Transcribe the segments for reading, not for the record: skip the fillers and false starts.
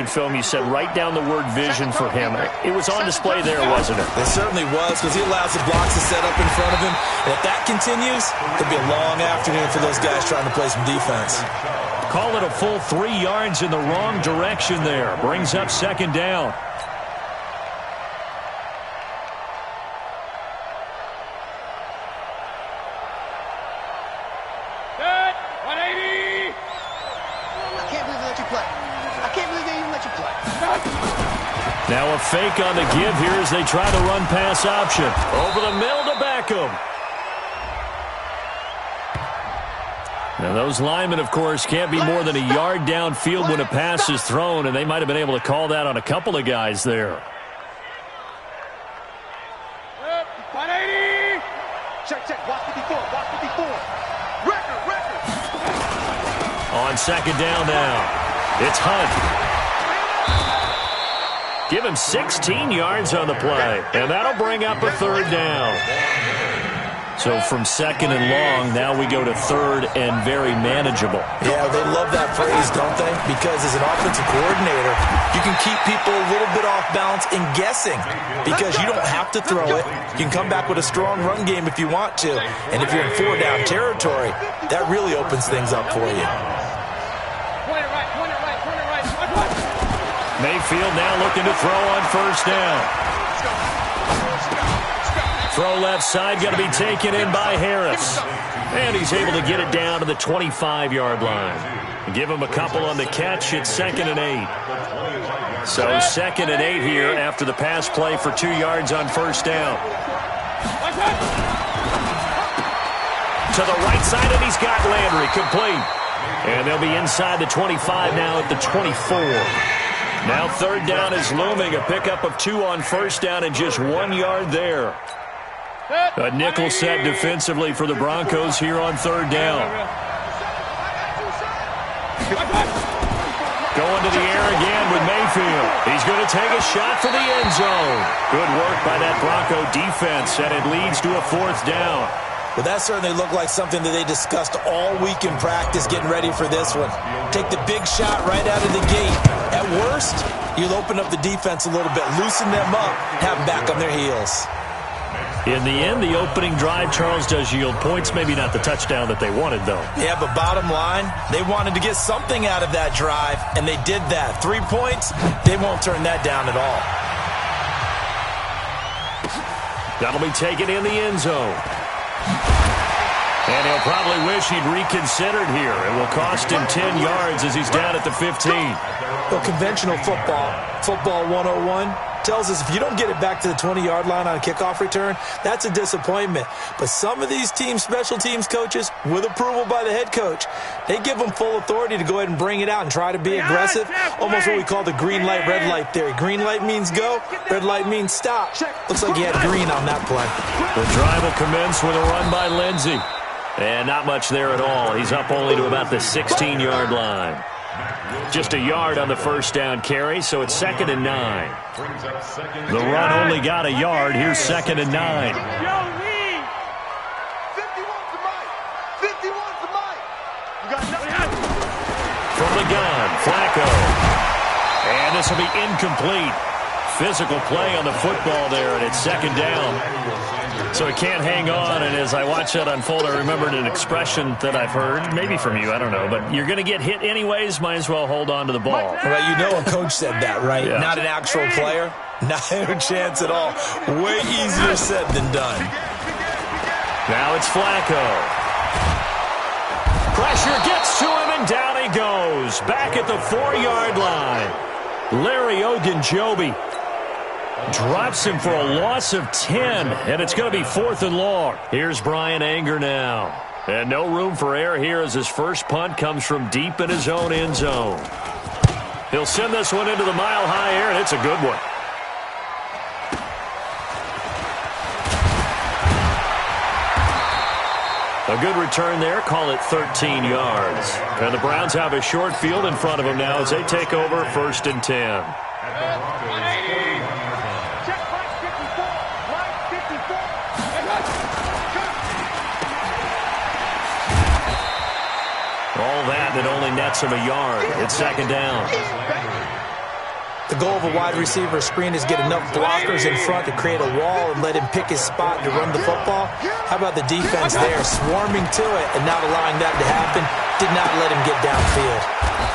film, you said write down the word vision for him. It was on display there, wasn't it? It certainly was, because he allows the blocks to set up in front of him. And if that continues, it'll be a long afternoon for those guys trying to play some defense. Call it a full 3 yards in the wrong direction there. Brings up second down. Now a fake on the give here as they try to run pass option. Over the middle to Beckham. Now those linemen, of course, can't be more than a yard downfield when a pass is thrown, and they might have been able to call that on a couple of guys there. 180. Check. Watch 54. Record. On second down now, it's Hunt. Give him 16 yards on the play, and that'll bring up a third down. So from second and long, now we go to third and very manageable. Yeah, they love that phrase, don't they? Because as an offensive coordinator, you can keep people a little bit off balance and guessing because you don't have to throw it. You can come back with a strong run game if you want to. And if you're in 4-down territory, that really opens things up for you. Mayfield now looking to throw on first down. Throw left side, going to be taken in by Harris. And he's able to get it down to the 25-yard line. Give him a couple on the catch. It's 2nd and 8. So 2nd and 8 here after the pass play for 2 yards on first down. To the right side, and he's got Landry complete. And they'll be inside the 25 now at the 24. Now third down is looming. A pickup of 2 on first down and just 1 yard there. A nickel set defensively for the Broncos here on third down. Going to the air again with Mayfield. He's going to take a shot for the end zone. Good work by that Bronco defense, and it leads to a 4th down. Well, that certainly looked like something that they discussed all week in practice getting ready for this one. Take the big shot right out of the gate. At worst, you'll open up the defense a little bit, loosen them up, have them back on their heels. In the end, the opening drive, Charles, does yield points. Maybe not the touchdown that they wanted, though. Yeah, but bottom line, they wanted to get something out of that drive, and they did that. 3 points, they won't turn that down at all. That'll be taken in the end zone. And he'll probably wish he'd reconsidered here. It will cost him 10 yards as he's down at the 15. Well, conventional football 101, tells us if you don't get it back to the 20-yard line on a kickoff return, that's a disappointment. But some of these special teams coaches, with approval by the head coach, they give them full authority to go ahead and bring it out and try to be aggressive. Almost what we call the green light, red light theory. Green light means go, red light means stop. Looks like he had green on that play. The drive will commence with a run by Lindsey. And not much there at all. He's up only to about the 16-yard line. Just a yard on the first down carry, so it's 2nd and 9. The run only got a yard. Here's 2nd and 9. From the gun, Flacco. And this will be incomplete. Physical play on the football there, and it's 2nd down. So he can't hang on, and as I watch that unfold, I remembered an expression that I've heard, maybe from you, I don't know, but you're going to get hit anyways, might as well hold on to the ball. Right, you know a coach said that, right? Yeah. Not an actual player. Not a chance at all. Way easier said than done. Now it's Flacco. Pressure gets to him, and down he goes. Back at the 4-yard line. Larry Ogunjobi drops him for a loss of 10, and it's going to be 4th and long. Here's Brian Anger now. And no room for error here as his first punt comes from deep in his own end zone. He'll send this one into the mile-high air, and it's a good one. A good return there, call it 13 yards. And the Browns have a short field in front of them now as they take over 1st and 10. All that only nets him a yard. It's 2nd down. The goal of a wide receiver screen is get enough blockers in front to create a wall and let him pick his spot to run the football. How about the defense there, swarming to it and not allowing that to happen? Did not let him get downfield.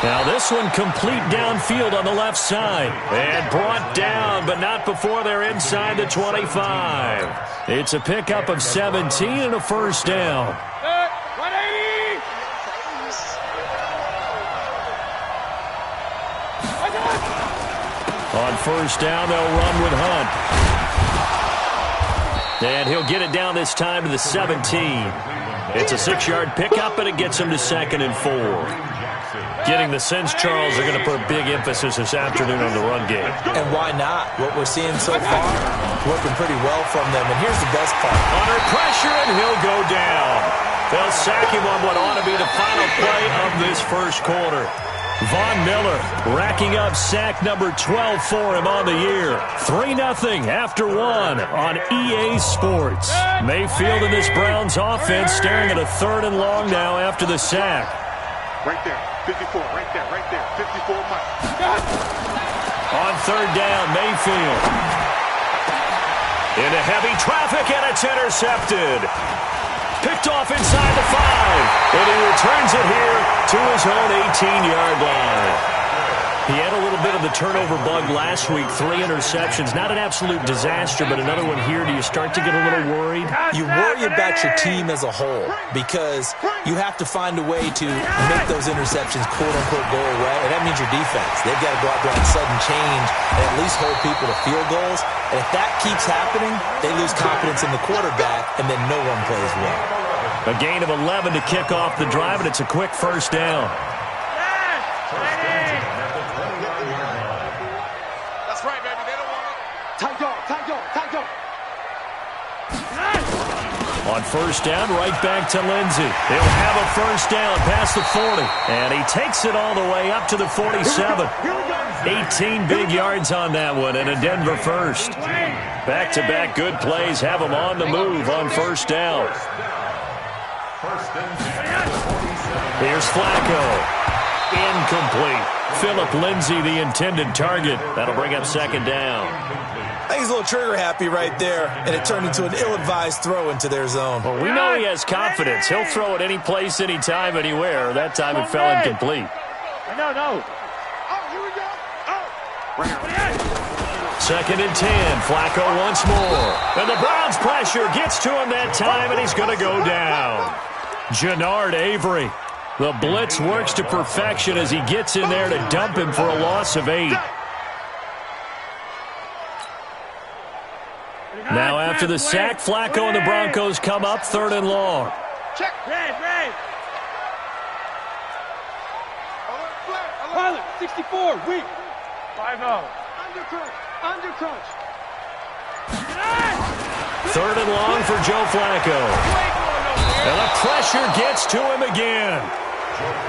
Now this one complete downfield on the left side. And brought down, but not before they're inside the 25. It's a pickup of 17 and a first down. 180! On first down, they'll run with Hunt. And he'll get it down this time to the 17. It's a 6-yard pickup, and it gets him to 2nd and 4. Getting the sense, Charles, they're going to put a big emphasis this afternoon on the run game. And why not? What we're seeing so far, working pretty well from them. And here's the best part. Under pressure, and he'll go down. They'll sack him on what ought to be the final play of this first quarter. Von Miller racking up sack number 12 for him on the year. 3-0 after 1 on EA Sports. Mayfield and this Browns offense staring at a 3rd and long now after the sack. Right there, 54, right there, 54 Mike. On 3rd down, Mayfield. Into heavy traffic, and it's intercepted. Picked off inside the 5, and he returns it here to his own 18-yard line. He had a little bit of the turnover bug last week, 3 interceptions. Not an absolute disaster, but another one here. Do you start to get a little worried? You worry about your team as a whole because you have to find a way to make those interceptions, quote-unquote, go away, and that means your defense. They've got to go out there on sudden change and at least hold people to field goals. And if that keeps happening, they lose confidence in the quarterback, and then no one plays well. A gain of 11 to kick off the drive, and it's a quick first down. That's right, baby. They don't want it. Tight dog. On first down, right back to Lindsey. He'll have a first down past the 40. And he takes it all the way up to the 47. 18 big yards on that one, and a Denver first. Back-to-back good plays have him on the move on first down. Here's Flacco. Incomplete. Philip Lindsay, the intended target. That'll bring up 2nd down. I think he's a little trigger happy right there, and it turned into an ill-advised throw into their zone. Well, we know he has confidence. He'll throw it any place, anytime, anywhere. That time it fell incomplete. No. Oh, here we go. Oh. 2nd and 10. Flacco once more. And the Browns pressure gets to him that time, and he's going to go down. Jannard Avery. The blitz works to perfection as he gets in there to dump him for a loss of 8. Now after the sack, Flacco and the Broncos come up 3rd and long. Check. Red. Pilot, 64, weak. 5-0. Undercrunch. 3rd and long for Joe Flacco. And the pressure gets to him again.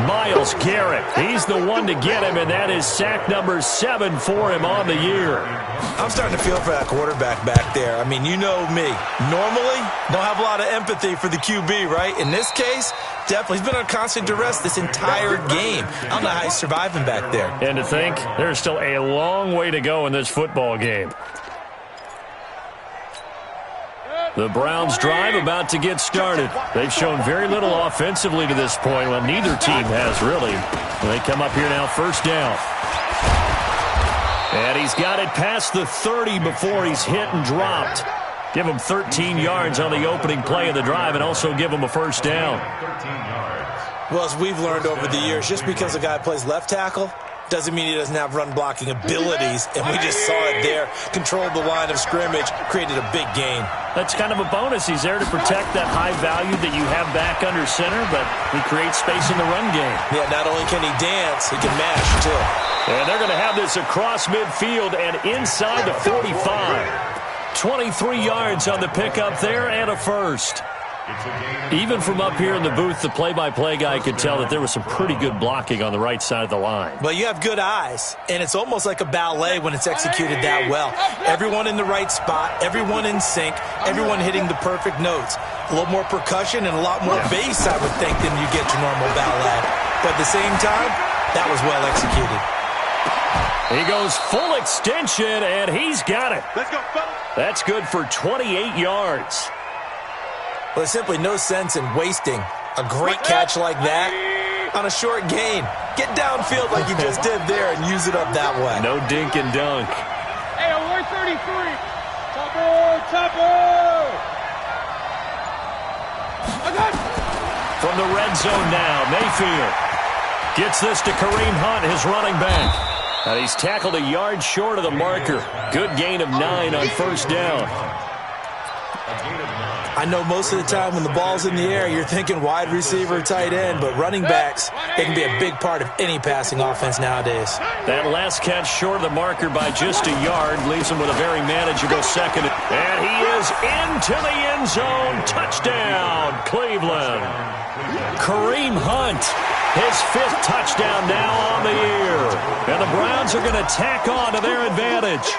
Myles Garrett, he's the one to get him, and that is sack number 7 for him on the year. I'm starting to feel for that quarterback back there. I mean, you know me. Normally, don't have a lot of empathy for the QB, right? In this case, definitely. He's been on constant duress this entire game. I don't know how he's surviving back there. And to think, there's still a long way to go in this football game. The Browns drive about to get started. They've shown very little offensively to this point. Well, neither team has really. They come up here now, first down. And he's got it past the 30 before he's hit and dropped. Give him 13 yards on the opening play of the drive and also give him a first down. Well, as we've learned over the years, just because a guy plays left tackle doesn't mean he doesn't have run-blocking abilities, and we just saw it there. Controlled the line of scrimmage, created a big gain. That's kind of a bonus. He's there to protect that high value that you have back under center, but he creates space in the run game. Yeah, not only can he dance, he can mash, too. And they're going to have this across midfield and inside the 45. 23 yards on the pickup there and a first. Even from up here in the booth, the play-by-play guy could tell that there was some pretty good blocking on the right side of the line. Well, you have good eyes, and it's almost like a ballet when it's executed that well. Everyone in the right spot, everyone in sync, everyone hitting the perfect notes. A little more percussion and a lot more bass, I would think, than you get your normal ballet. But at the same time, that was well executed. He goes full extension, and he's got it. Let's go, fellas. That's good for 28 yards. Well, there's simply no sense in wasting a great catch like that on a short gain. Get downfield like you just did there and use it up that way. No dink and dunk. Hey, 133. Chopper. From the red zone now, Mayfield gets this to Kareem Hunt, his running back. And he's tackled a yard short of the marker. Good gain of 9 on first down. I know most of the time when the ball's in the air, you're thinking wide receiver, tight end, but running backs, they can be a big part of any passing offense nowadays. That last catch short of the marker by just a yard leaves him with a very manageable second. And he is into the end zone. Touchdown, Cleveland. Kareem Hunt, his 5th touchdown now on the year. And the Browns are going to tack on to their advantage.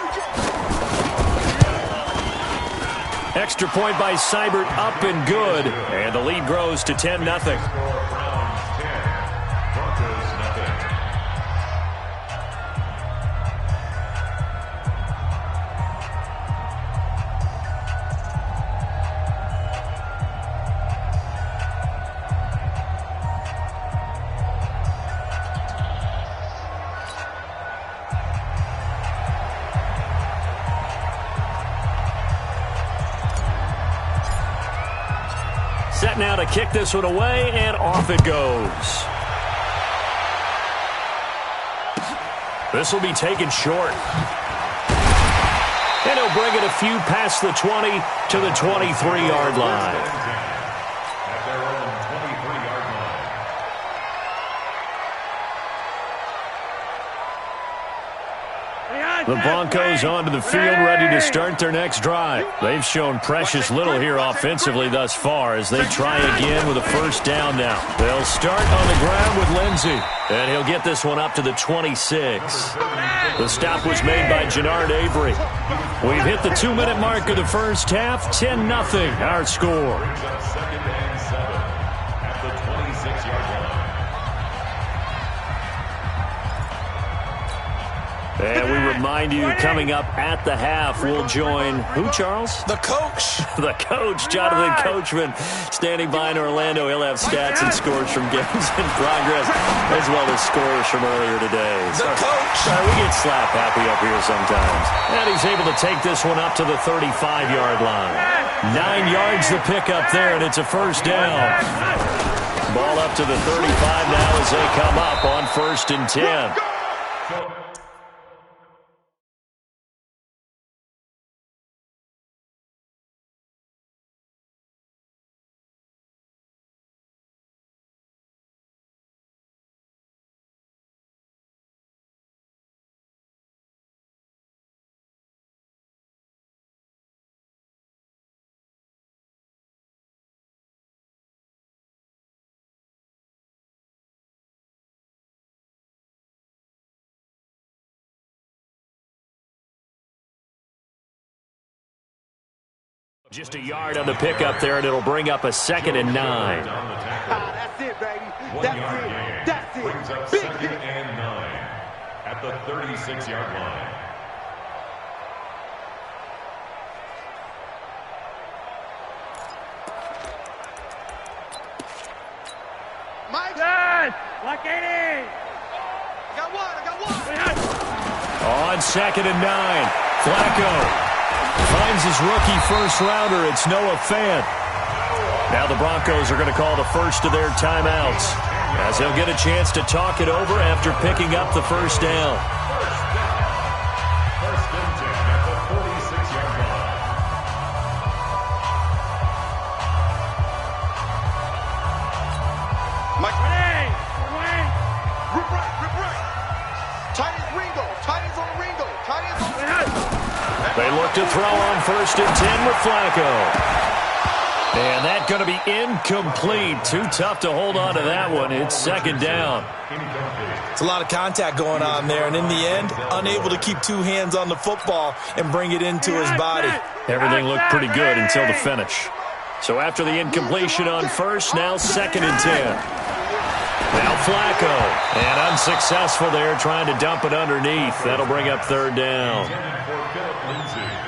Extra point by Seibert, up and good. And the lead grows to 10-0. Set now to kick this one away, and off it goes. This will be taken short. And he'll bring it a few past the 20 to the 23-yard line. The Broncos onto the field, ready to start their next drive. They've shown precious little here offensively thus far as they try again with a first down now. They'll start on the ground with Lindsey, and he'll get this one up to the 26. The stop was made by Jannard Avery. We've hit the 2-minute mark of the first half. 10-0 our score. And we remind you, coming up at the half, we'll join who, Charles? The coach. The coach, Jonathan Coachman, standing by in Orlando. He'll have stats and scores from games in progress, as well as scores from earlier today. The coach. We get slap happy up here sometimes. And he's able to take this one up to the 35-yard line. 9 yards to pick up there, and it's a first down. Ball up to the 35 now as they come up on 1st and 10. Just a yard on the pickup there, and it'll bring up a 2nd and 9. That's it, baby. That's it. Brings up 2nd and 9 at the 36-yard line. Mike. Yes. Like 80. I got one. On 2nd and 9, Flacco finds his rookie first-rounder. It's Noah Fant. Now the Broncos are going to call the first of their timeouts, as they'll get a chance to talk it over after picking up the first down. First and 10 at the 46-yard line. Mike. Rip right. Tight as Ringo. Tight as on Ringo. Tight as on They look to throw on 1st and 10 with Flacco. And that's going to be incomplete. Too tough to hold on to that one. It's 2nd down. It's a lot of contact going on there, and in the end, unable to keep 2 hands on the football and bring it into his body. Everything looked pretty good until the finish. So after the incompletion on 1st, now 2nd and 10. Now Flacco. And unsuccessful there, trying to dump it underneath. That'll bring up third down.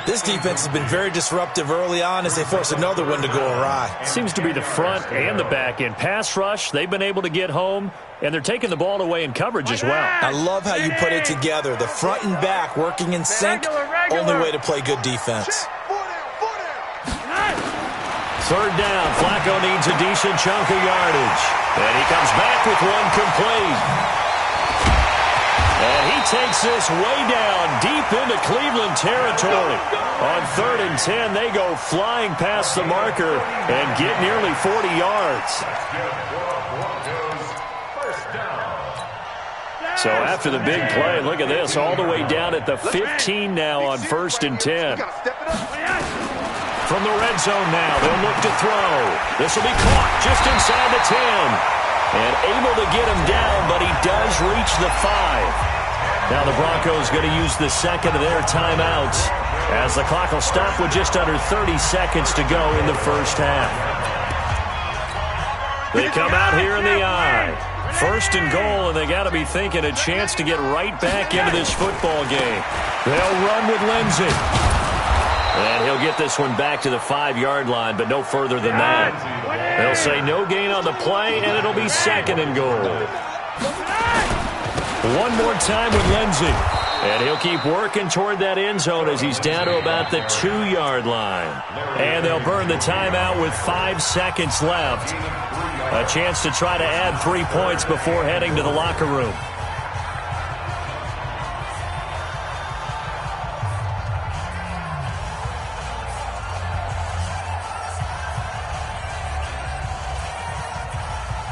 This defense has been very disruptive early on as they force another one to go awry. Seems to be the front and the back end. Pass rush, they've been able to get home, and they're taking the ball away in coverage as well. I love how you put it together. The front and back working in sync, only way to play good defense. Third down, Flacco needs a decent chunk of yardage. And he comes back with one complete. And he takes this way down deep into Cleveland territory. On 3rd and 10, they go flying past the marker and get nearly 40 yards. So after the big play, look at this, all the way down at the 15 now on 1st and 10. From the red zone now, they'll look to throw. This will be caught just inside the 10. And able to get him down, but he does reach the 5. Now the Broncos going to use the second of their timeouts as the clock will stop with just under 30 seconds to go in the first half. They come out here in the I. 1st and goal, and they got to be thinking a chance to get right back into this football game. They'll run with Lindsey. And he'll get this one back to the 5-yard line, but no further than that. They'll say no gain on the play, and it'll be 2nd and goal. One more time with Lindsey. And he'll keep working toward that end zone as he's down to about the 2-yard line. And they'll burn the timeout with 5 seconds left. A chance to try to add 3 points before heading to the locker room.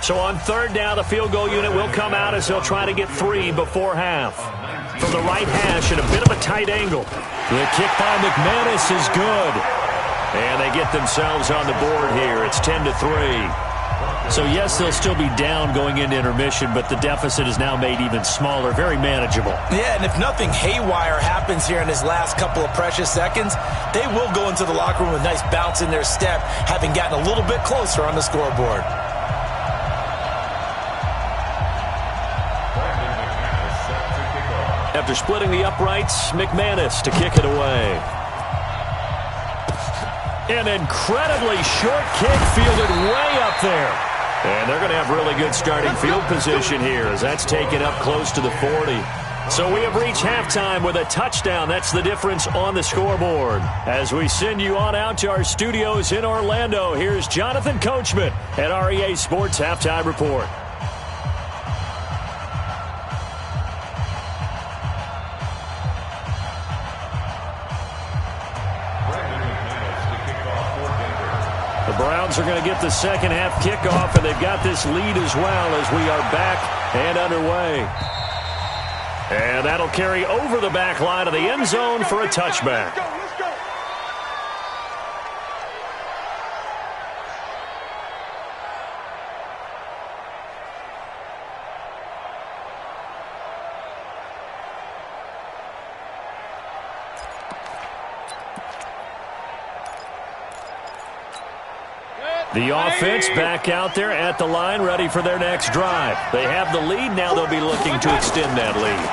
So on 3rd down, the field goal unit will come out as they'll try to get 3 before half. From the right hash at a bit of a tight angle. The kick by McManus is good. And they get themselves on the board here. It's 10-3. So yes, they'll still be down going into intermission, but the deficit is now made even smaller, very manageable. Yeah, and if nothing haywire happens here in his last couple of precious seconds, they will go into the locker room with a nice bounce in their step, having gotten a little bit closer on the scoreboard. After splitting the uprights, McManus to kick it away. An incredibly short kick fielded way up there. And they're going to have really good starting field position here as that's taken up close to the 40. So we have reached halftime with a touchdown. That's the difference on the scoreboard. As we send you on out to our studios in Orlando, here's Jonathan Coachman at REA Sports Halftime Report. Browns are going to get the second half kickoff, and they've got this lead as well as we are back and underway. And that'll carry over the back line of the end zone for a touchback. The offense back out there at the line, ready for their next drive. They have the lead. Now they'll be looking to extend that lead.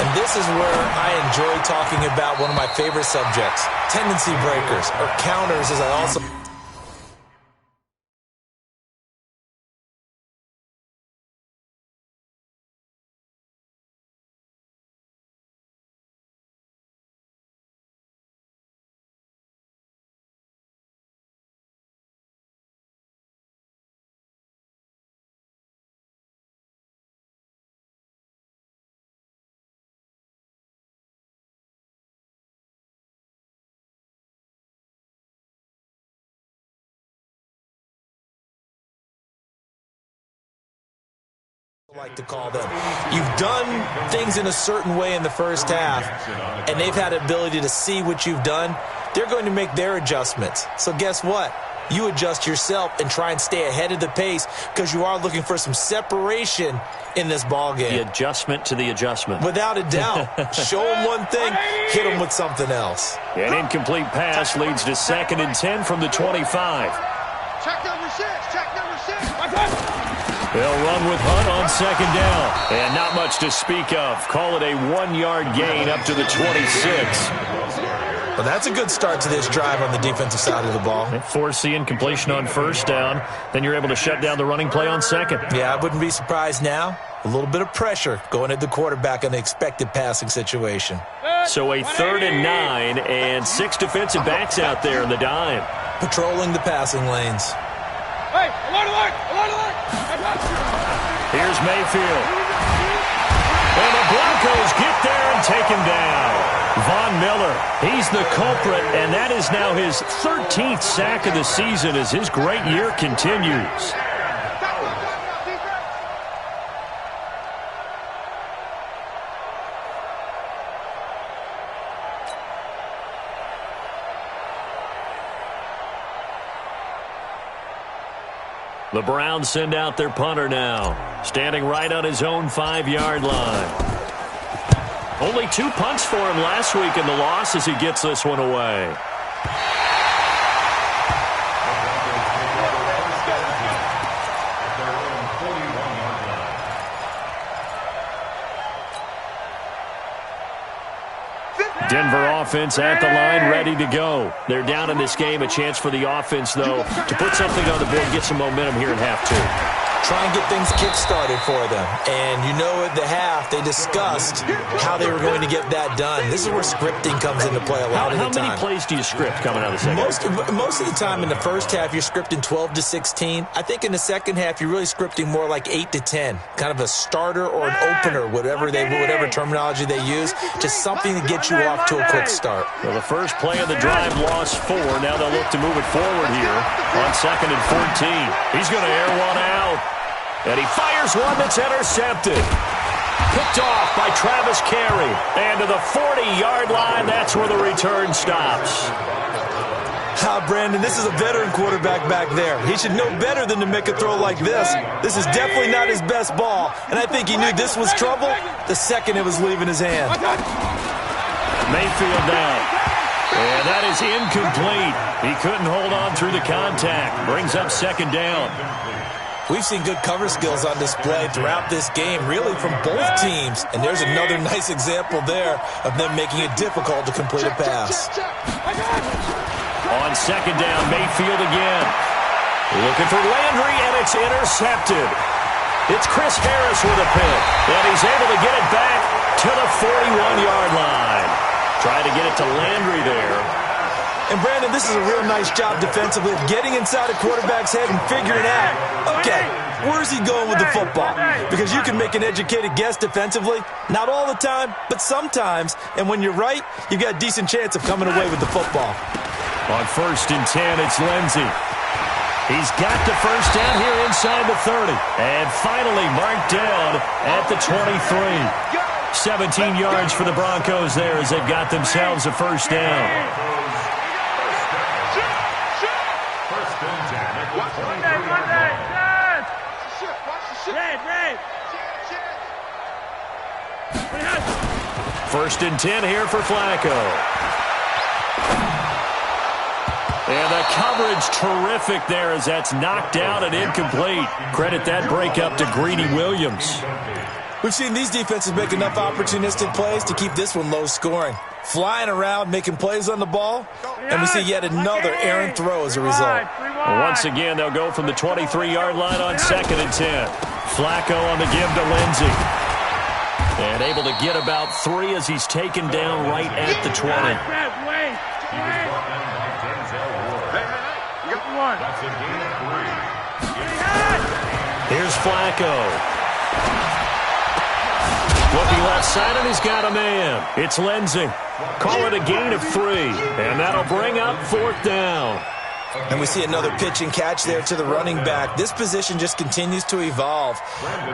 And this is where I enjoy talking about one of my favorite subjects, tendency breakers, or counters, as I also... like to call them. You've done things in a certain way in the first half, and they've had the ability to see what you've done. They're going to make their adjustments. So guess what? You adjust yourself and try and stay ahead of the pace because you are looking for some separation in this ball game. The adjustment to the adjustment. Without a doubt. Show them one thing, hit them with something else. An incomplete pass leads to 2nd and 10 from the 25. Check number 6. Check number 6. They'll run with Hunt on second down. And not much to speak of. Call it a 1-yard gain up to the 26. Well, that's a good start to this drive on the defensive side of the ball. Foreseeing completion on first down. Then you're able to shut down the running play on second. Yeah, I wouldn't be surprised now. A little bit of pressure going at the quarterback in the expected passing situation. So a 3rd and 9 and 6 defensive backs out there in the dime. Patrolling the passing lanes. Hey, alert! Here's Mayfield. And the Broncos get there and take him down. Von Miller, he's the culprit, and that is now his 13th sack of the season as his great year continues. The Browns send out their punter now, standing right on his own 5-yard line. Only 2 punts for him last week in the loss as he gets this one away. Denver offense at the line, ready to go. They're down in this game. A chance for the offense, though, to put something on the board, get some momentum here in half 2. Try and get things kick-started for them. And you know at the half, they discussed how they were going to get that done. This is where scripting comes into play a lot of the time. How many plays do you script coming out of the second? Most of the time in the first half, you're scripting 12 to 16. I think in the second half, you're really scripting more like 8 to 10. Kind of a starter or an opener, whatever terminology they use. Just something to get you off to a quick start. Well, the first play of the drive lost 4. Now they'll look to move it forward here on 2nd and 14. He's going to air one out. And he fires one that's intercepted. Picked off by Travis Carey. And to the 40-yard line, that's where the return stops. Brandon, this is a veteran quarterback back there. He should know better than to make a throw like this. This is definitely not his best ball. And I think he knew this was trouble the second it was leaving his hand. Mayfield down. And that is incomplete. He couldn't hold on through the contact. Brings up 2nd down. We've seen good cover skills on display throughout this game, really from both teams. And there's another nice example there of them making it difficult to complete a pass. On 2nd down, Mayfield again. Looking for Landry, and it's intercepted. It's Chris Harris with a pick, and he's able to get it back to the 41-yard line. Trying to get it to Landry there. And, Brandon, this is a real nice job defensively of getting inside a quarterback's head and figuring out, okay, where's he going with the football? Because you can make an educated guess defensively. Not all the time, but sometimes. And when you're right, you've got a decent chance of coming away with the football. On 1st and 10, it's Lindsey. He's got the first down here inside the 30. And finally marked down at the 23. 17 yards for the Broncos there as they've got themselves a first down. First and 10 here for Flacco. And the coverage terrific there as that's knocked out and incomplete. Credit that break up to Greedy Williams. We've seen these defenses make enough opportunistic plays to keep this one low scoring. Flying around, making plays on the ball, and we see yet another errant throw as a result. Once again, they'll go from the 23-yard line on 2nd and 10. Flacco on the give to Lindsey. And able to get about 3 as he's taken down right at the 20. Here's Flacco. Looking left side, and he's got a man. It's Lindsey. Call it a gain of 3, and that'll bring up 4th down. And we see another pitch and catch there to the running back. This position just continues to evolve.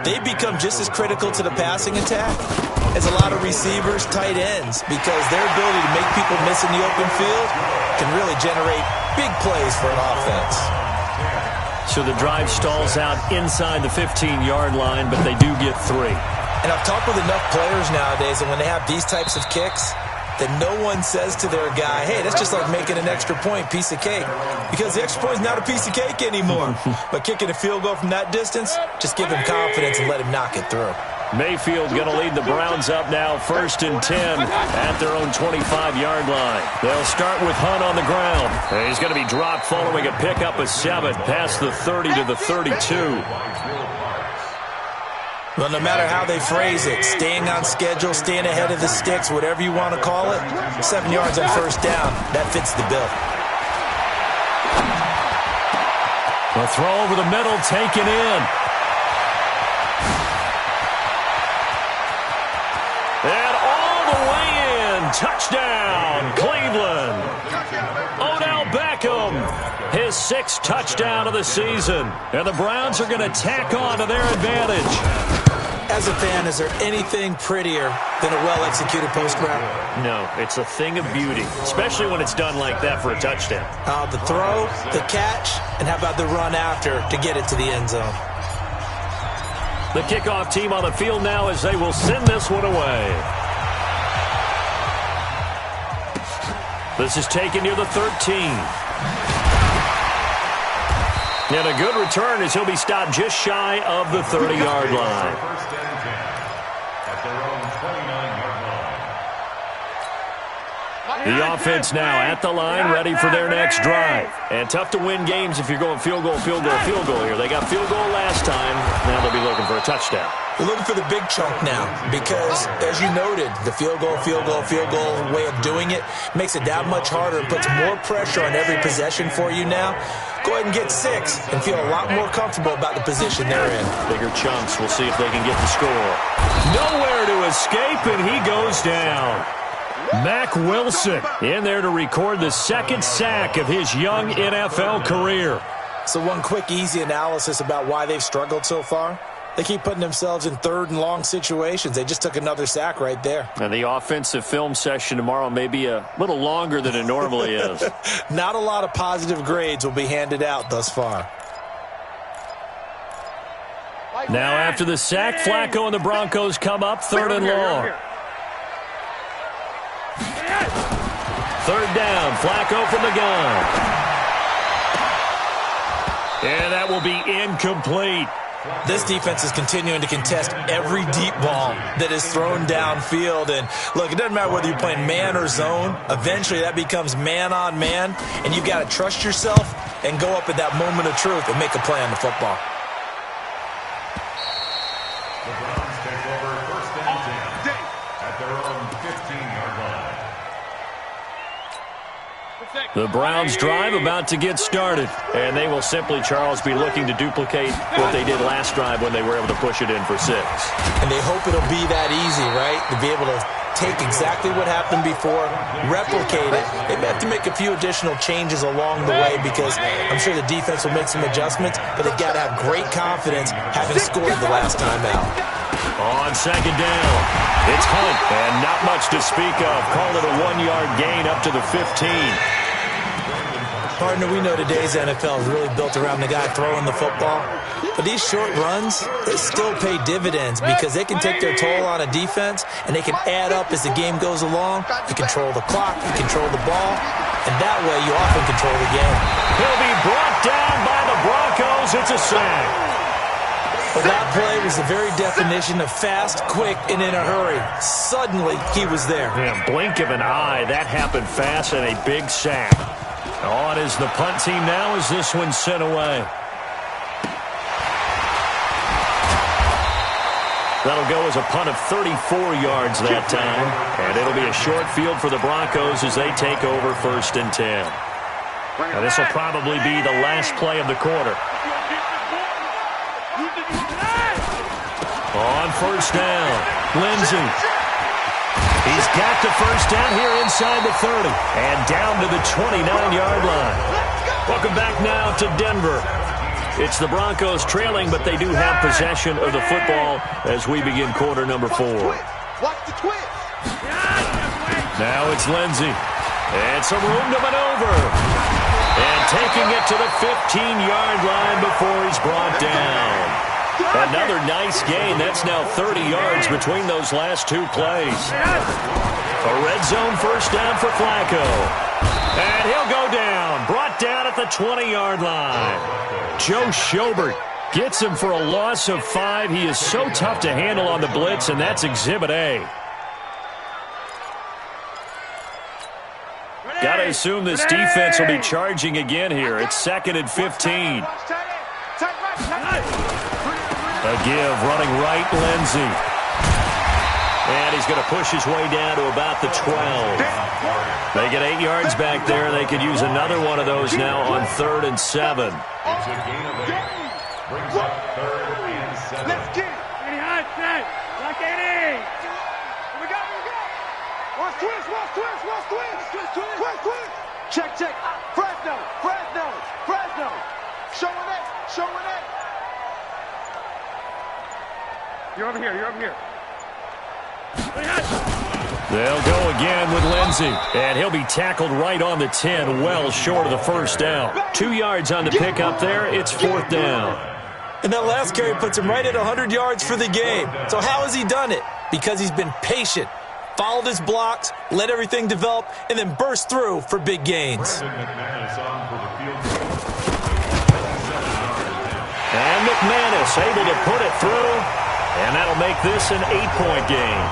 They become just as critical to the passing attack as a lot of receivers, tight ends, because their ability to make people miss in the open field can really generate big plays for an offense. So the drive stalls out inside the 15-yard line, but they do get 3. And I've talked with enough players nowadays, and when they have these types of kicks, that no one says to their guy, hey, that's just like making an extra point, piece of cake. Because the extra point is not a piece of cake anymore. But kicking a field goal from that distance, just give him confidence and let him knock it through. Mayfield going to lead the Browns up now, 1st and 10 at their own 25-yard line. They'll start with Hunt on the ground. And he's going to be dropped following a pickup of 7 past the 30 to the 32. Well, no matter how they phrase it, staying on schedule, staying ahead of the sticks, whatever you want to call it, 7 yards on 1st down, that fits the bill. The throw over the middle, taken in. And all the way in. Touchdown, Cleveland. Odell Beckham, his 6th touchdown of the season. And the Browns are going to tack on to their advantage. As a fan, is there anything prettier than a well-executed post route? No, it's a thing of beauty, especially when it's done like that for a touchdown. The throw, the catch, and how about the run after to get it to the end zone? The kickoff team on the field now as they will send this one away. This is taken near the 13. And a good return as he'll be stopped just shy of the 30-yard line. First and 10 at their own 29-yard line. The offense now at the line, ready for their next drive. And tough to win games if you're going field goal, field goal, field goal here. They got field goal last time. Now they'll be looking for a touchdown. They're looking for the big chunk now because, as you noted, the field goal way of doing it makes it that much harder and puts more pressure on every possession for you now. Go ahead and get 6 and feel a lot more comfortable about the position they're in. Bigger chunks. We'll see if they can get the score. Nowhere to escape, and he goes down. Mack Wilson in there to record the 2nd sack of his young NFL career. So one quick, easy analysis about why they've struggled so far. They keep putting themselves in 3rd and long situations. They just took another sack right there. And the offensive film session tomorrow may be a little longer than it normally is. Not a lot of positive grades will be handed out thus far. Now after the sack, Flacco and the Broncos come up 3rd and long. 3rd down, Flacco from the gun. And that will be incomplete. This defense is continuing to contest every deep ball that is thrown downfield. And, look, it doesn't matter whether you're playing man or zone. Eventually, that becomes man-on-man, and you've got to trust yourself and go up at that moment of truth and make a play on the football. The Browns take over 1st and 10 at their own 15-yard line. The Browns drive about to get started, and they will simply, Charles, be looking to duplicate what they did last drive when they were able to push it in for 6. And they hope it'll be that easy, right? To be able to take exactly what happened before, replicate it. They may have to make a few additional changes along the way because I'm sure the defense will make some adjustments, but they've got to have great confidence having scored the last time out. On 2nd down, it's Hunt, and not much to speak of. Call it a 1-yard gain up to the 15. Partner, we know today's NFL is really built around the guy throwing the football. But these short runs, they still pay dividends because they can take their toll on a defense and they can add up as the game goes along. You control the clock, you control the ball, and that way you often control the game. He'll be brought down by the Broncos. It's a sack. Well, that play was the very definition of fast, quick, and in a hurry. Suddenly, he was there. Yeah, blink of an eye. That happened fast and a big sack. On is the punt team now as this one's sent away. That'll go as a punt of 34 yards that time. And it'll be a short field for the Broncos as they take over 1st and 10. Now this will probably be the last play of the quarter. On 1st down, Lindsey. He's got the 1st down here inside the 30 and down to the 29-yard line. Welcome back now to Denver. It's the Broncos trailing, but they do have possession of the football as we begin quarter number 4. Watch the twist. Now it's Lindsey. And some room to maneuver. And taking it to the 15-yard line before he's brought down. Another nice gain. That's now 30 yards between those last two plays. A red zone first down for Flacco. And he'll go down. Brought down at the 20-yard line. Joe Schobert gets him for a loss of 5. He is so tough to handle on the blitz, and that's Exhibit A. Got to assume this defense will be charging again here. It's 2nd and 15. A give, running right, Lindsey. And he's going to push his way down to about the 12. They get 8 yards back there. They could use another one of those now on 3rd and 7. It's a gain of 8. Brings up 3rd and 7. Let's get it. Lock it in. We go. Watch twist. Check. Fresno. Showing it. You're over here. They'll go again with Lindsey. And he'll be tackled right on the 10, well short of the first down. 2 yards on the pickup there. It's 4th down. And that last carry puts him right at 100 yards for the game. So how has he done it? Because he's been patient, followed his blocks, let everything develop, and then burst through for big gains. And McManus able to put it through, and that'll make this an 8-point game.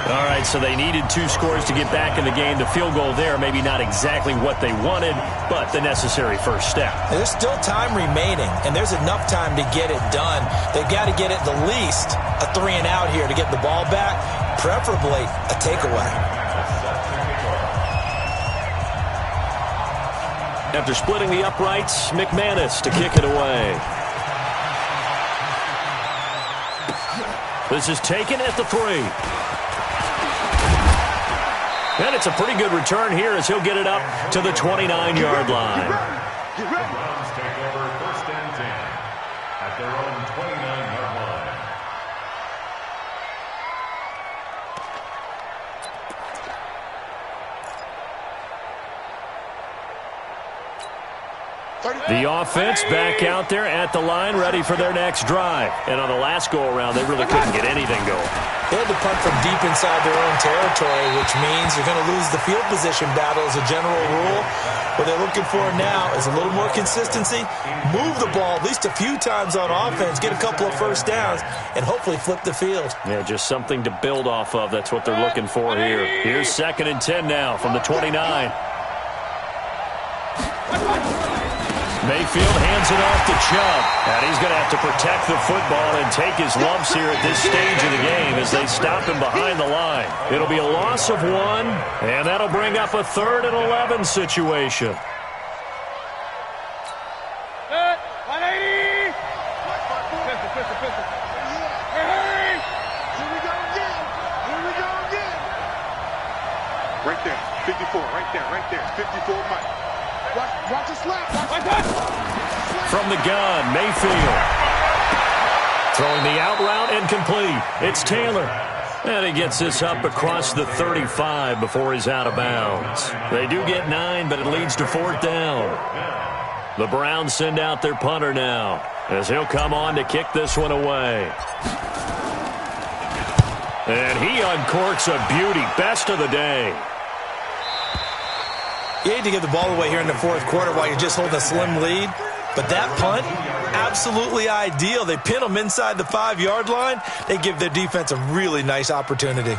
All right, so they needed 2 scores to get back in the game. The field goal there, maybe not exactly what they wanted, but the necessary first step. There's still time remaining, and there's enough time to get it done. They've got to get at the least a 3-and-out here to get the ball back, preferably a takeaway. After splitting the uprights, McManus to kick it away. This is taken at the 3. And it's a pretty good return here as he'll get it up to the 29-yard line. The Browns take over 1st and 10 at their own 29-yard line. The offense back out there at the line, ready for their next drive. And on the last go-around, they really couldn't get anything going. They had to punt from deep inside their own territory, which means you're going to lose the field position battle as a general rule. What they're looking for now is a little more consistency, move the ball at least a few times on offense, get a couple of first downs, and hopefully flip the field. Yeah, just something to build off of. That's what they're looking for here. Here's 2nd and 10 now from the 29. Mayfield hands it off to Chubb. And he's going to have to protect the football and take his lumps here at this stage of the game as they stop him behind the line. It'll be a loss of 1, and that'll bring up a 3rd and 11 situation. 180. Here we go again. Right there. 54. Right there. 54 Mike. Watch the slap. From the gun, Mayfield. Throwing the out route and complete. It's Taylor. And he gets this up across the 35 before he's out of bounds. They do get 9, but it leads to 4th down. The Browns send out their punter now as he'll come on to kick this one away. And he uncorks a beauty. Best of the day. You hate to give the ball away here in the 4th quarter while you're just holding a slim lead. But that punt, absolutely ideal. They pin them inside the 5-yard line. They give their defense a really nice opportunity.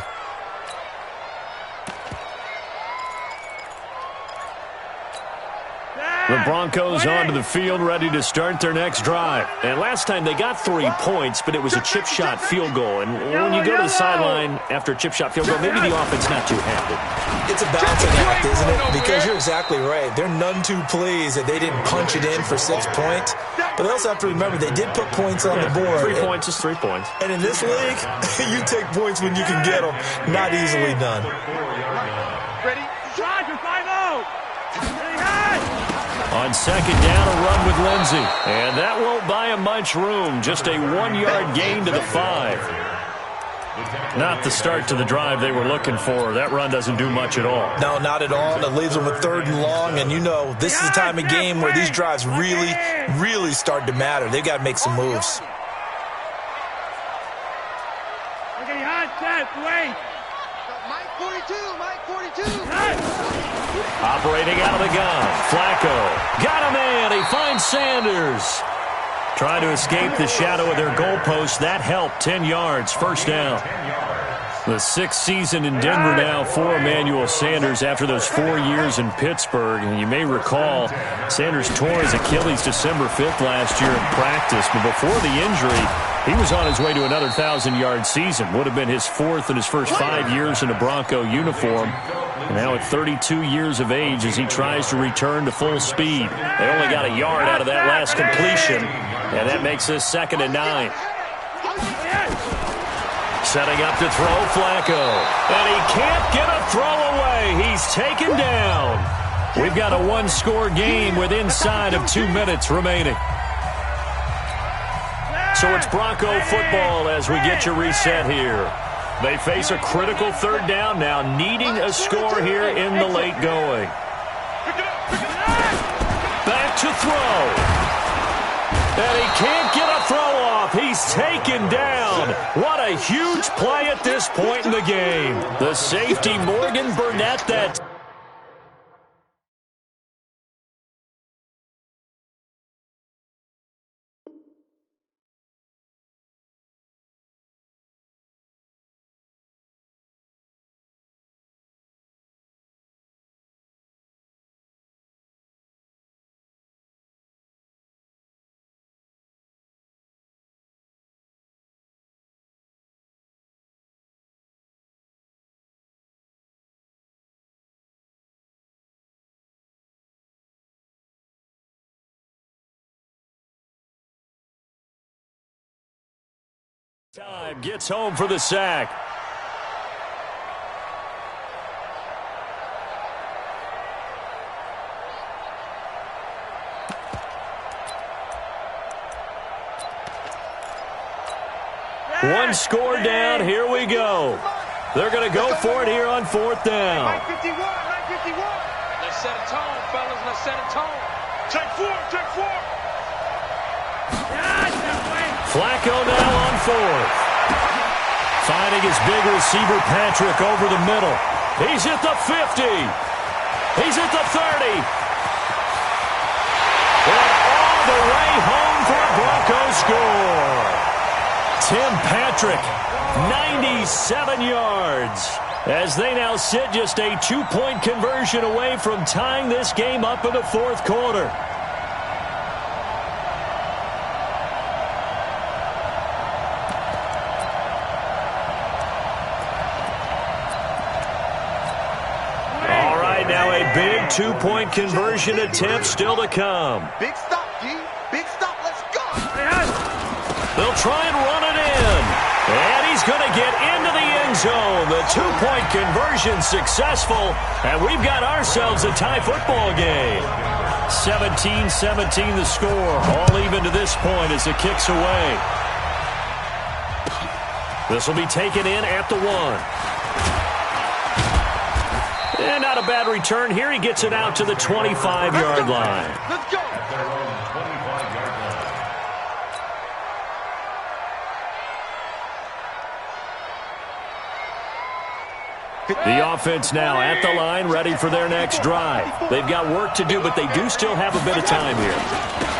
The Broncos onto the field, ready to start their next drive. And last time they got 3 points, but it was a chip shot field goal. And when you go to the sideline after a chip shot field goal, maybe the offense not too happy. It's a balancing act, isn't it? Because you're exactly right. They're none too pleased that they didn't punch it in for 6 points. But they also have to remember they did put points on the board. 3 points is 3 points. And in this league, you take points when you can get them. Not easily done. Ready? Roger, 5-0. On 2nd down, a run with Lindsey. And that won't buy him much room. Just a 1-yard gain to the 5. Not the start to the drive they were looking for. That run doesn't do much at all. No, not at all. And it leaves them with 3rd and long. And you know, this is the time of game where these drives really, really start to matter. They've got to make some moves. Mike 42, Mike 42. Operating out of the gun. Flacco. Got a man. He finds Sanders. Trying to escape the shadow of their goalpost. That helped. 10 yards. First down. The sixth season in Denver now for Emmanuel Sanders after those 4 years in Pittsburgh. And you may recall Sanders tore his Achilles December 5th last year in practice. But before the injury, he was on his way to another 1,000-yard season. Would have been his fourth in his first 5 years in a Bronco uniform. And now at 32 years of age as he tries to return to full speed. They only got a yard out of that last completion. And that makes this 2nd and 9. Setting up to throw, Flacco. And he can't get a throw away. He's taken down. We've got a one-score game with inside of 2 minutes remaining. So it's Bronco football as we get you reset here. They face a critical 3rd down now, needing a score here in the late going. Back to throw. And he can't get a throw off. He's taken down. What a huge play at this point in the game. The safety, Morgan Burnett, that... Time gets home for the sack. One score down. Here we go. They're going to go for it here on 4th down. 51, 51. Let's set a tone, fellas. Let's set a tone. Check 4, check 4. Flacco now on 4th. Finding his big receiver, Patrick, over the middle. He's at the 50. He's at the 30. And all the way home for a Bronco score. Tim Patrick, 97 yards. As they now sit just a 2-point conversion away from tying this game up in the 4th quarter. Now a big 2-point conversion attempt still to come. Big stop, G. Big stop. Let's go. They'll try and run it in. And he's going to get into the end zone. The 2-point conversion successful. And we've got ourselves a tie football game. 17-17 the score. All even to this point as it kicks away. This will be taken in at the 1. And not a bad return here. He gets it out to the 25-yard line. Let's go. The offense now at the line, ready for their next drive. They've got work to do, but they do still have a bit of time here.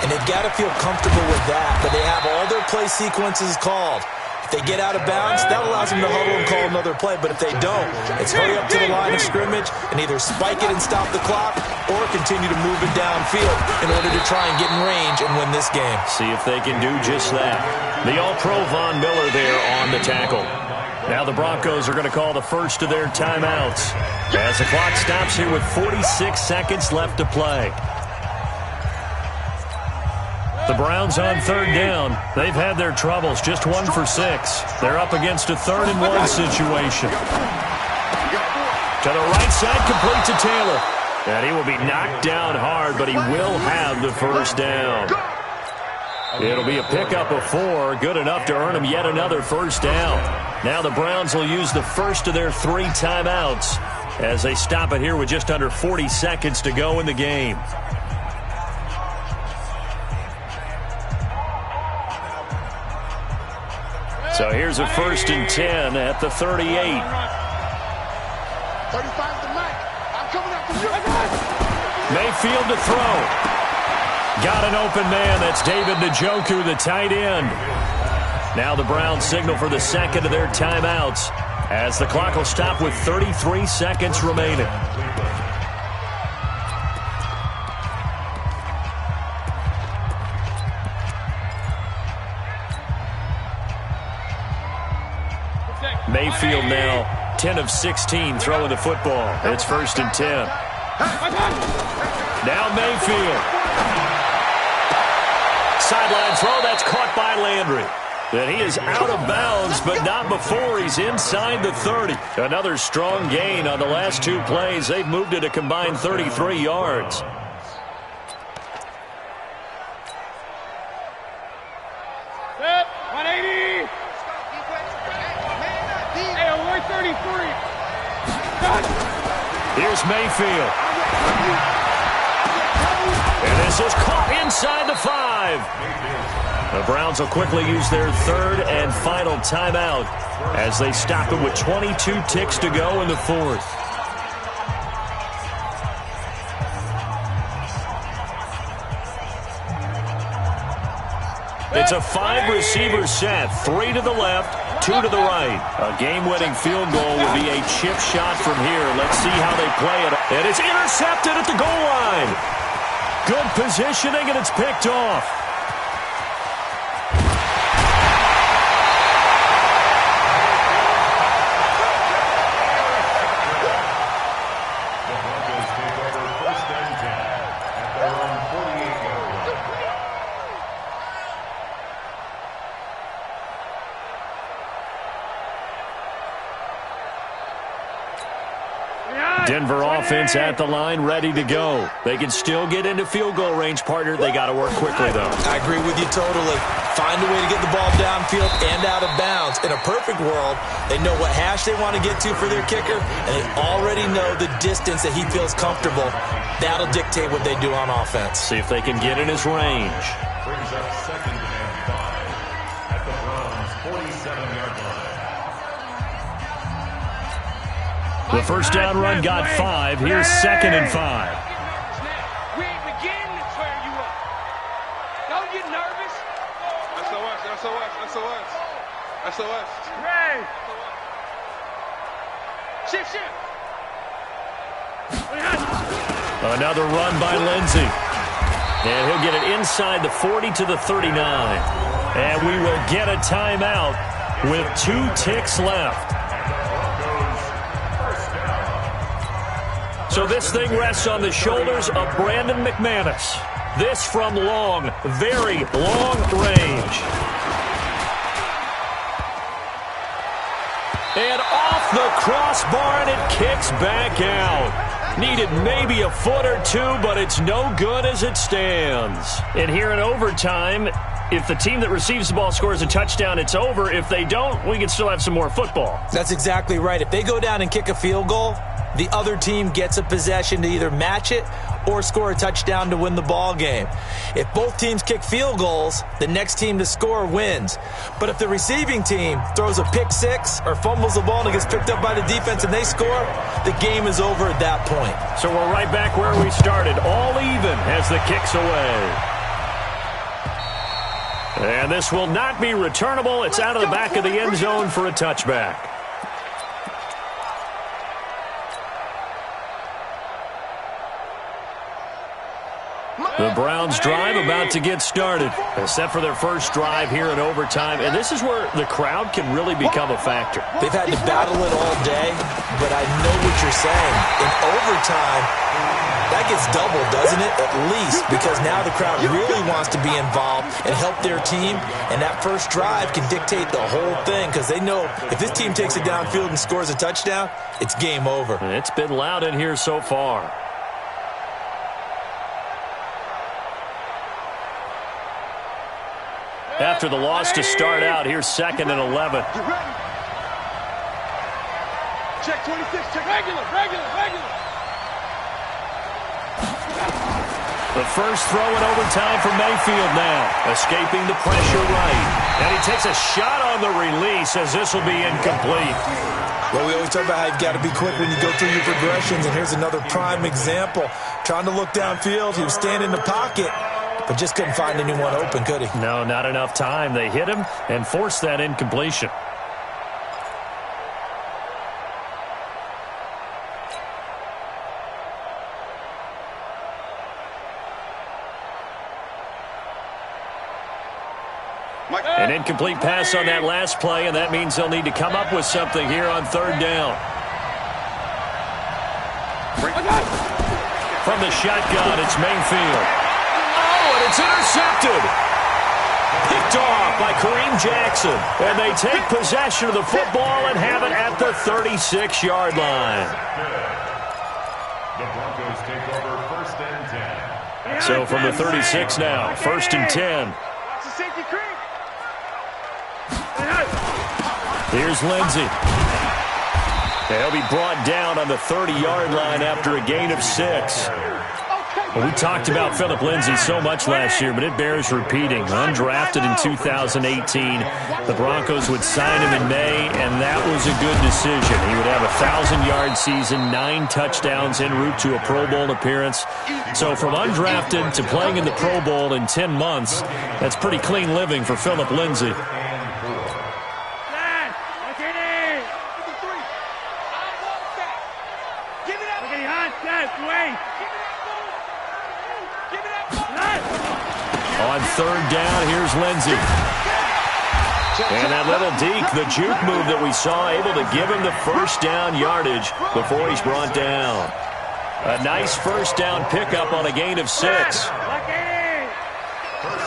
And they've got to feel comfortable with that, but they have all their play sequences called. If they get out of bounds, that allows them to huddle and call another play. But if they don't, it's hurry up to the line of scrimmage and either spike it and stop the clock or continue to move it downfield in order to try and get in range and win this game. See if they can do just that. The All-Pro Von Miller there on the tackle. Now the Broncos are going to call the first of their timeouts as the clock stops here with 46 seconds left to play. The Browns on 3rd down. They've had their troubles, just 1 for 6. They're up against a 3rd and 1 situation. To the right side, complete to Taylor. And he will be knocked down hard, but he will have the first down. It'll be a pickup of 4, good enough to earn him yet another first down. Now the Browns will use the first of their 3 timeouts as they stop it here with just under 40 seconds to go in the game. So here's a 1st and 10 at the 38. 35 to Mike. I'm coming up for you. Mayfield to throw. Got an open man. That's David Njoku, the tight end. Now the Browns signal for the second of their timeouts as the clock will stop with 33 seconds remaining. Mayfield now 10 of 16 throwing the football. It's 1st and 10. Now Mayfield. Sideline throw, that's caught by Landry. And he is out of bounds, but not before he's inside the 30. Another strong gain on the last 2 plays. They've moved it a combined 33 yards. Set, 180. Hey, we're 33. Here's Mayfield. And this is caught inside the 5. The Browns will quickly use their 3rd and final timeout as they stop it with 22 ticks to go in the 4th. It's a 5-receiver set, 3 to the left, 2 to the right. A game-winning field goal will be a chip shot from here. Let's see how they play it. And it's intercepted at the goal line. Good positioning, and it's picked off. Denver offense at the line, ready to go. They can still get into field goal range, partner. They got to work quickly, though. I agree with you totally. Find a way to get the ball downfield and out of bounds. In a perfect world, they know what hash they want to get to for their kicker, and they already know the distance that he feels comfortable. That'll dictate what they do on offense. See if they can get in his range. Brings up 2nd and 5 at the Browns' 47-yard line. The first down run got 5. Here's 2nd and 5. We ain't beginning to tear you up. Don't get nervous. SOS. Ray. Shift. Another run by Lindsey. And he'll get it inside the 40 to the 39. And we will get a timeout with 2 ticks left. So this thing rests on the shoulders of Brandon McManus. This from long, very long range. And off the crossbar, and it kicks back out. Needed maybe a foot or 2, but it's no good as it stands. And here in overtime, if the team that receives the ball scores a touchdown, it's over. If they don't, we can still have some more football. That's exactly right. If they go down and kick a field goal, the other team gets a possession to either match it or score a touchdown to win the ball game. If both teams kick field goals, the next team to score wins. But if the receiving team throws a pick 6 or fumbles the ball and it gets picked up by the defense and they score, the game is over at that point. So we're right back where we started, all even as the kick's away. And this will not be returnable. It's out of the back of the end zone for a touchback. The Browns drive about to get started. They're set for their first drive here in overtime, and this is where the crowd can really become a factor. They've had to battle it all day, but I know what you're saying. In overtime, that gets doubled, doesn't it? At least, because now the crowd really wants to be involved and help their team, and that first drive can dictate the whole thing because they know if this team takes it downfield and scores a touchdown, it's game over. It's been loud in here so far. After the loss to start out, here's 2nd and 11. Check 26, check. Regular. The first throw in overtime for Mayfield now. Escaping the pressure right. And he takes a shot on the release as this will be incomplete. Well, we always talk about how you've got to be quick when you go through your progressions, and here's another prime example. Trying to look downfield, he was standing in the pocket, but just couldn't find anyone open, could he? No, not enough time. They hit him and forced that incompletion. An incomplete pass on that last play, and that means they'll need to come up with something here on third down. From the shotgun, it's Mayfield. Oh, and it's intercepted. Picked off by Kareem Jackson. And they take possession of the football and have it at the 36-yard line. The Broncos take over first and 10. So from the 36 now, first and 10. Here's Lindsey. He'll be brought down on the 30-yard line after a gain of 6. Well, we talked about Philip Lindsey so much last year, but it bears repeating. Undrafted in 2018, the Broncos would sign him in May, and that was a good decision. He would have a 1,000-yard season, 9 touchdowns en route to a Pro Bowl appearance. So from undrafted to playing in the Pro Bowl in 10 months, that's pretty clean living for Philip Lindsey. On third down, here's Lindsey. And that little deke, the juke move that we saw, able to give him the first down yardage before he's brought down. A nice first down pickup on a gain of 6. First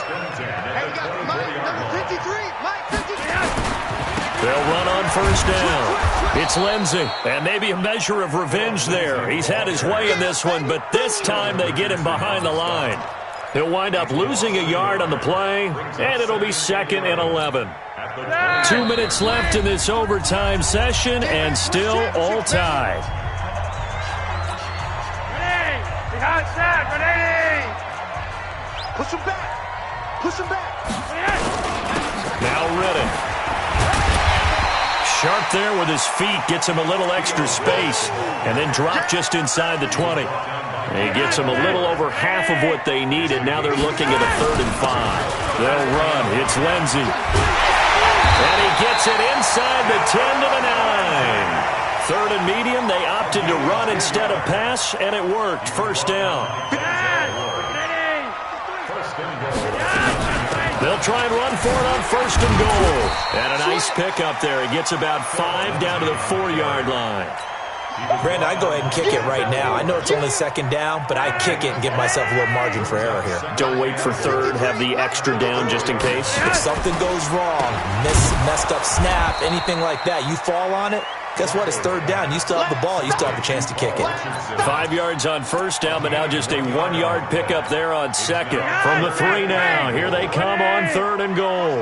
and 10 at the 24-yard line. They'll run on first down. It's Lindsey, and maybe a measure of revenge there. He's had his way in this one, but this time they get him behind the line. He'll wind up losing a yard on the play, and it'll be 2nd and 11. 2 minutes left in this overtime session, and still all tied. Push him back. Push him back. Now Riddick. Sharp there with his feet, gets him a little extra space, and then drop just inside the 20. He gets them a little over half of what they needed. Now they're looking at a 3rd and 5. They'll run. It's Lindsey. And he gets it inside the 10 to the 9. 3rd and medium. They opted to run instead of pass, and it worked. First down. They'll try and run for it on 1st and goal. And a nice pickup there. He gets about 5 down to the 4-yard line. Brandon, I go ahead and kick it right now. I know it's only 2nd down, but I kick it and give myself a little margin for error here. Don't wait for 3rd. Have the extra down just in case. If something goes wrong, messed up snap, anything like that, you fall on it, guess what? It's 3rd down. You still have the ball. You still have a chance to kick it. 5 yards on first down, but now just a 1-yard pickup there on 2nd. From the 3 now. Here they come on 3rd and goal.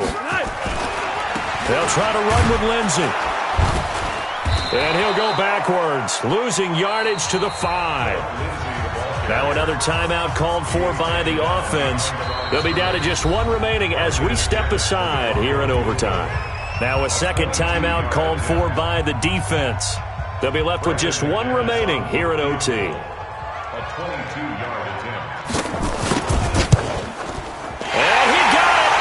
They'll try to run with Lindsey. And he'll go backwards, losing yardage to the 5. Now another timeout called for by the offense. They'll be down to just 1 remaining as we step aside here in overtime. Now a 2nd timeout called for by the defense. They'll be left with just 1 remaining here in OT. A 22-yard attempt. And he got it!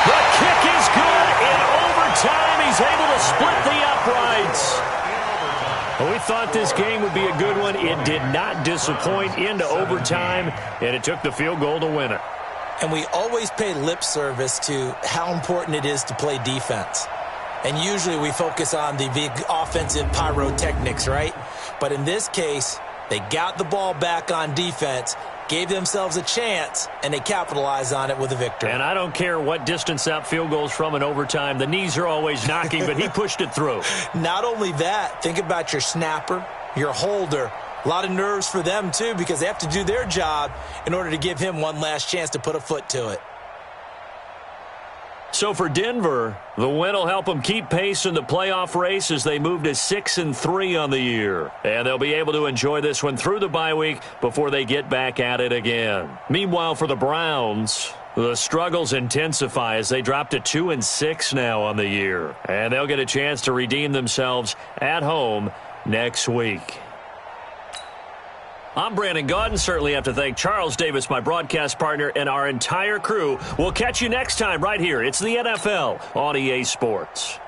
The kick is good in overtime. He's able to split the uprights. Well, we thought this game would be a good one. It did not disappoint into overtime, and it took the field goal to win it. And we always pay lip service to how important it is to play defense. And usually we focus on the big offensive pyrotechnics, right? But in this case, they got the ball back on defense, gave themselves a chance, and they capitalized on it with a victory. And I don't care what distance that field goes from in overtime. The knees are always knocking, but he pushed it through. Not only that, think about your snapper, your holder. A lot of nerves for them, too, because they have to do their job in order to give him one last chance to put a foot to it. So for Denver, the win will help them keep pace in the playoff race as they move to 6-3 on the year. And they'll be able to enjoy this one through the bye week before they get back at it again. Meanwhile, for the Browns, the struggles intensify as they drop to 2-6 now on the year. And they'll get a chance to redeem themselves at home next week. I'm Brandon Gaudin. Certainly have to thank Charles Davis, my broadcast partner, and our entire crew. We'll catch you next time right here. It's the NFL on EA Sports.